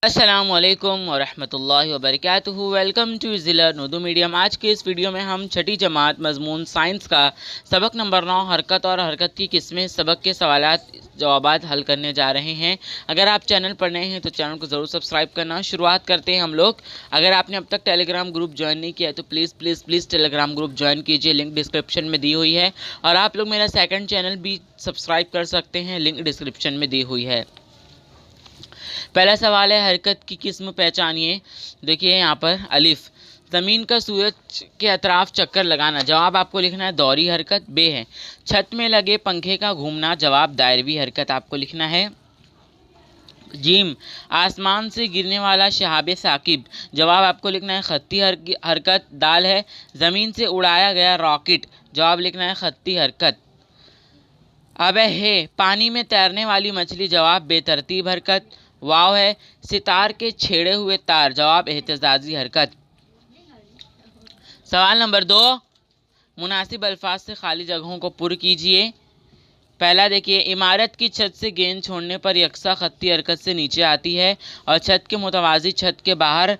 अस्सलामुअलैकुम वरहमतुल्लाहि वबरकातुहू। वेलकम टू ज़िलर उर्दू मीडियम। आज के इस वीडियो में हम छठी जमात मजमून साइंस का सबक नंबर 9 हरकत और हरकत की किस्में सबक के सवालात जवाबात हल करने जा रहे हैं। अगर आप चैनल पर नए हैं तो चैनल को ज़रूर सब्सक्राइब करना। शुरुआत करते हैं हम लोग। अगर आपने अब तक टेलीग्राम ग्रुप ज्वाइन नहीं किया है तो please please please Telegram group join कीजिए, लिंक डिस्क्रिप्शन में दी हुई है। और आप लोग मेरा सेकंड चैनल भी सब्सक्राइब कर सकते हैं, लिंक डिस्क्रिप्शन में दी हुई है। पहला सवाल है, हरकत की किस्म पहचानिए। देखिए यहाँ पर अलिफ, ज़मीन का सूरज के अतराफ चक्कर लगाना। जवाब आपको लिखना है दौरी हरकत। बे है, छत में लगे पंखे का घूमना। जवाब दायरवी हरकत आपको लिखना है। जीम, आसमान से गिरने वाला शहाब साकिब। जवाब आपको लिखना है खत्ती हरकत। दाल है, ज़मीन से उड़ाया गया रॉकेट। जवाब लिखना है खत्ती हरकत। अब है, पानी में तैरने वाली मछली। जवाब बेतरतीब हरकत। वाव है, सितार के छेड़े हुए तार। जवाब एहतजाजी हरकत। सवाल नंबर 2, मुनासिब अल्फाज से खाली जगहों को पुर कीजिए। पहला देखिए, इमारत की छत से गेंद छोड़ने पर यकसा खत्ती हरकत से नीचे आती है और छत के मुतवाज़ी छत के बाहर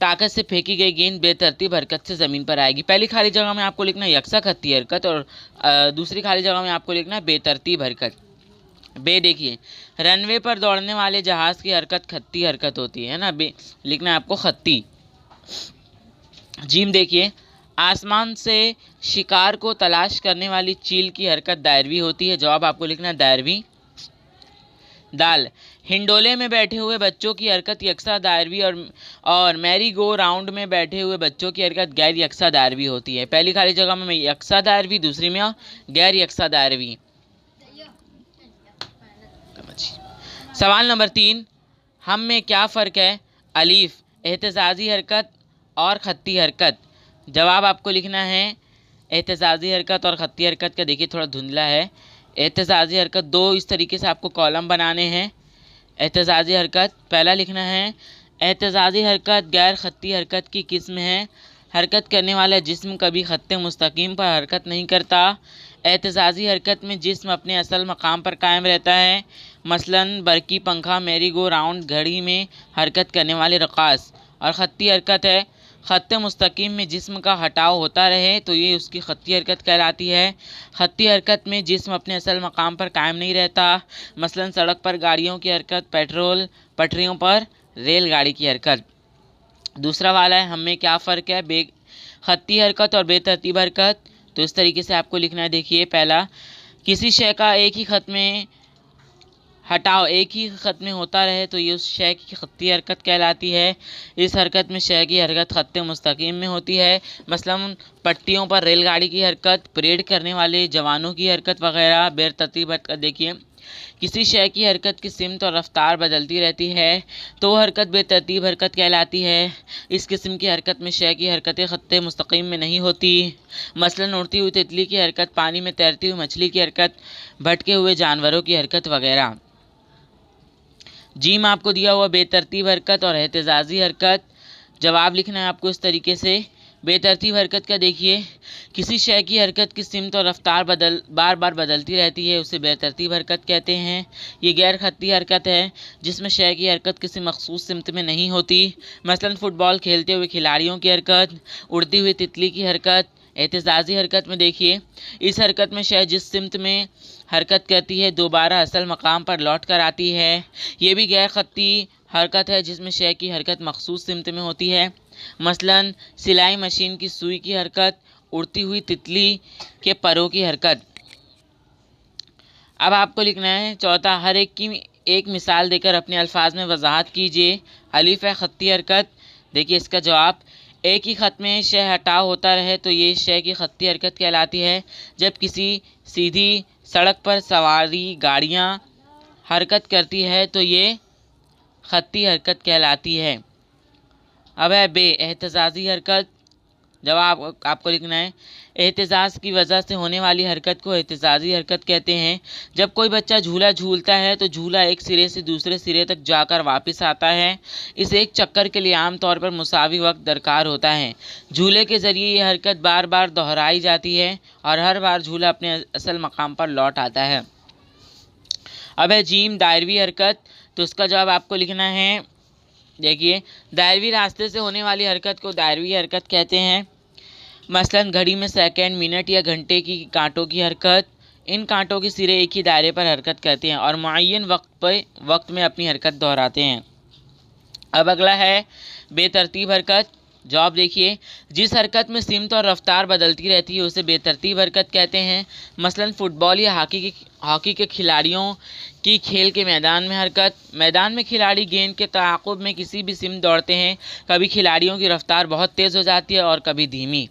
ताकत से फेंकी गई गेंद बेतरतीब हरकत से ज़मीन पर आएगी। पहली खाली जगह में आपको लिखना है यकसा खत्ती हरकत और दूसरी खाली जगह में आपको लिखना है बेतरतीब हरकत। बे देखिए, रनवे पर दौड़ने वाले जहाज़ की हरकत खत्ती हरकत होती है ना, बे लिखना है आपको खत्ती। जीम देखिए, आसमान से शिकार को तलाश करने वाली चील की हरकत दायरवी होती है। जवाब आपको लिखना है दायरवी। दाल, हिंडोले में बैठे हुए बच्चों की हरकत यकसा दायरवी और मैरी गो राउंड में बैठे हुए बच्चों की हरकत गैर यकसा दायरवी होती है। पहली खाली जगह में यकसा दायरवी, दूसरी में गैर यकसा दायरवी। सवाल नंबर 3, हम में क्या फ़र्क है। अलीफ, एहतजाजी हरकत और खत्ती हरकत। जवाब आपको लिखना है एहतजाजी हरकत और खत्ती हरकत का देखिए थोड़ा धुंधला है। एहतजाजी हरकत दो इस तरीके से आपको कॉलम बनाने हैं। एहतजाजी हरकत पहला लिखना है, एहतजाजी हरकत गैर खत्ती हरकत की किस्म है। हरकत करने वाला जिस्म कभी खत्ते मुस्तकीम पर हरकत नहीं करता। एहतजाजी हरकत में जिस्म अपने असल मकाम पर कायम रहता है, मसलन बरकी पंखा, मैरी गो राउंड, घड़ी में हरकत करने वाले रक़ास। और खत्ती हरकत है, खत्ते मुस्तकीम में जिस्म का हटाव होता रहे तो ये उसकी खत्ती हरकत कहलाती है। खत्ती हरकत में जिस्म अपने असल मकाम पर कायम नहीं रहता, मसलन सड़क पर गाड़ियों की हरकत, पेट्रोल पटरियों पर रेलगाड़ी की हरकत। दूसरा वाला है, हम में क्या फ़र्क है। खत्ती हरकत और बेतरतीब हरकत। तो इस तरीके से आपको लिखना है। देखिए पहला, किसी शय का एक ही खत में हटाव एक ही खत में होता रहे तो ये उस शय की खत्ती हरकत कहलाती है। इस हरकत में शय की हरकत खत्ते मुस्तकीम में होती है, मसलन पट्टियों पर रेलगाड़ी की हरकत, परेड करने वाले जवानों की हरकत वगैरह। बेतरतीब हरकत देखिए, किसी शय की हरकत की सिमत और रफ्तार बदलती रहती है तो वह हरकत बेतरतीब हरकत कहलाती है। इस किस्म की हरकत में शय की हरकतें खत्ते मुस्तकीम में नहीं होती, मसलन उड़ती हुई तितली की हरकत, पानी में तैरती हुई मछली की हरकत, भटके हुए जानवरों की हरकत वगैरह। जीम आपको दिया हुआ बेतरतीब हरकत और एहतजाजी हरकत। जवाब लिखना है आपको इस तरीके से। बेतरतीब हरकत का देखिए, किसी शय की हरकत की सिमत और रफ्तार बार बार बदलती रहती है, उसे बेतरतीब हरकत कहते हैं। ये गैर खत्ती हरकत है जिसमें शय की हरकत किसी मखसूस सिमत में नहीं होती, मसलन फ़ुटबॉल खेलते हुए खिलाड़ियों की हरकत, उड़ती हुई तितली की हरकत। एहतजाजी हरकत में देखिए, इस हरकत में शय जिस सिमत में हरकत करती है दोबारा असल मकाम पर लौट कर आती है। ये भी गैर खत्ती हरकत है जिसमें शय की हरकत मखसूस सिमत में होती है, मसलन सिलाई मशीन की सुई की हरकत, उड़ती हुई तितली के परों की हरकत। अब आपको लिखना है चौथा, हर एक की एक मिसाल देकर अपने अल्फाज में वजाहत कीजिए। अलिफ है खत्ती हरकत। देखिए इसका जवाब, एक ही खत में शय हटाव होता रहे तो ये शय की खत्ती हरकत कहलाती है। जब किसी सीधी सड़क पर सवारी गाड़ियाँ हरकत करती है तो ये खत्ती हरकत कहलाती है। अब है बे, एहतजाजी हरकत। जवाब आपको लिखना है, एहतजाज की वजह से होने वाली हरकत को एहतजाजी हरकत कहते हैं। जब कोई बच्चा झूला झूलता है तो झूला एक सिरे से दूसरे सिरे तक जाकर वापस आता है। इस एक चक्कर के लिए आम तौर पर मुसावी वक्त दरकार होता है। झूले के ज़रिए ये हरकत बार बार दोहराई जाती है और हर बार झूला अपने असल मकाम पर लौट आता है। अब है जीम, दायरवी हरकत। तो उसका जवाब आपको लिखना है, देखिए, दायरवी रास्ते से होने वाली हरकत को दायरवी हरकत कहते हैं। मसलन घड़ी में सेकंड, मिनट या घंटे की कांटों की हरकत। इन कांटों के सिरे एक ही दायरे पर हरकत करते हैं और मुअय्यन वक्त में अपनी हरकत दोहराते हैं। अब अगला है बेतरतीब हरकत। जवाब देखिए, जिस हरकत में सिमत और रफ्तार बदलती रहती है उसे बेतरतीब हरकत कहते हैं। मसलन फुटबॉल या हॉकी के खिलाड़ियों की खेल के मैदान में हरकत। मैदान में खिलाड़ी गेंद के ताक़ुब में किसी भी सिमत दौड़ते हैं। कभी खिलाड़ियों की रफ्तार बहुत तेज़ हो जाती है और कभी धीमी।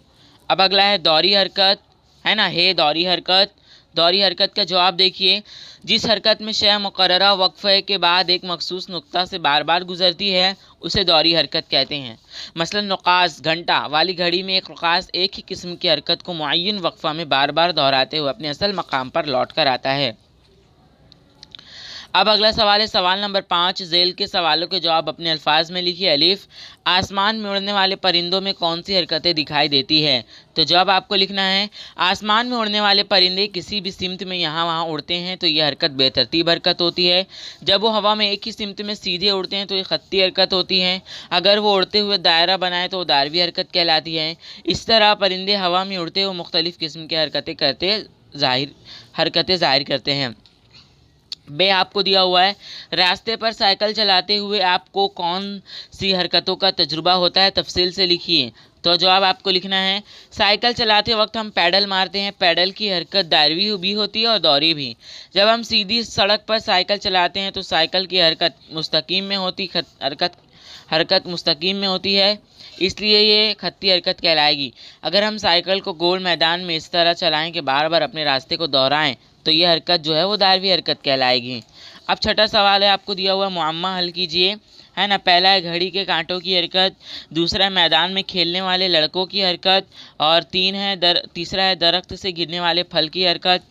अब अगला है दौरी हरकत, है ना, दौरी हरकत। दौरी हरकत का जवाब देखिए, जिस हरकत में शय मुकर्ररा वक्फ़े के बाद एक मखसूस नुक्ता से बार बार गुजरती है उसे दौरी हरकत कहते हैं। मसलन नुकास घंटा वाली घड़ी में एक नुकास एक ही किस्म की हरकत को मुअय्यन वक्फ़ा में बार बार दोहराते हुए अपने असल मकाम पर लौट कर आता है। अब अगला सवाल है सवाल नंबर 5। झेल के सवालों के जवाब अपने अल्फाज में लिखिए। अलिफ, आसमान में उड़ने वाले परिंदों में कौन सी हरकतें दिखाई देती है? तो जवाब आपको लिखना है, आसमान में उड़ने वाले परिंदे किसी भी सिमत में यहाँ वहाँ उड़ते हैं तो यह हरकत बेतरतीब हरकत होती है। जब वो हवा में एक ही सिमत में सीधे उड़ते हैं तो ये खत्ती हरकत होती है। अगर वो उड़ते हुए दायरा बनाए तो वो दायरवी हरकत कहलाती है। इस तरह परिंदे हवा में उड़ते हुए मुख्तलिफ़ किस्म की हरकतें ज़ाहिर करते हैं। बे आपको दिया हुआ है, रास्ते पर साइकिल चलाते हुए आपको कौन सी हरकतों का तजुर्बा होता है? तफसील से लिखिए। तो जवाब आपको लिखना है, साइकिल चलाते वक्त हम पैडल मारते हैं। पैडल की हरकत दायरवी भी होती है और दौरी भी। जब हम सीधी सड़क पर साइकिल चलाते हैं तो साइकिल की हरकत मुस्तकीम में होती है, इसलिए ये खत्ती हरकत कहलाएगी। अगर हम साइकिल को गोल मैदान में इस तरह चलाएं कि बार बार अपने रास्ते को दोहराएं तो ये हरकत जो है वो दायरवी हरकत कहलाएगी। अब छठा सवाल है, आपको दिया हुआ मुअम्मा हल कीजिए, है ना। पहला है घड़ी के कांटों की हरकत, दूसरा है मैदान में खेलने वाले लड़कों की हरकत और तीसरा है दरख्त से गिरने वाले फल की हरकत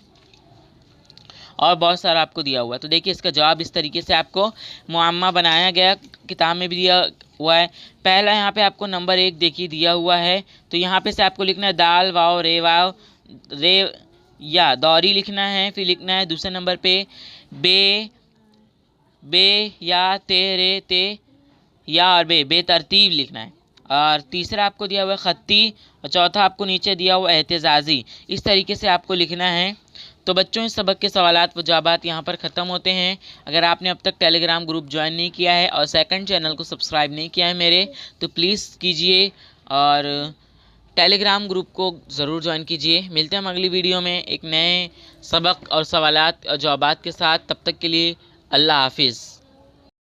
और बहुत सारा आपको दिया हुआ है। तो देखिए इसका जवाब इस तरीके से आपको मुअम्मा बनाया गया, किताब में भी दिया हुआ है। पहला यहाँ पे आपको नंबर 1 देखिए दिया हुआ है, तो यहाँ पे से आपको लिखना है दाल वाव रे या दौरी लिखना है। फिर लिखना है दूसरे नंबर पे बे या ते रे ते या और बेतरतीब लिखना है। और तीसरा आपको दिया हुआ है खत्ती और चौथा आपको नीचे दिया हुआ एहतिजाजी। इस तरीके से आपको लिखना है। तो बच्चों, इस सबक के सवालात व जवाबात यहाँ पर ख़त्म होते हैं। अगर आपने अब तक टेलीग्राम ग्रुप ज्वाइन नहीं किया है और सेकंड चैनल को सब्सक्राइब नहीं किया है मेरे, तो प्लीज़ कीजिए और टेलीग्राम ग्रुप को ज़रूर ज्वाइन कीजिए। मिलते हैं हम अगली वीडियो में एक नए सबक और सवालात और जवाबात के साथ। तब तक के लिए अल्लाह हाफिज़।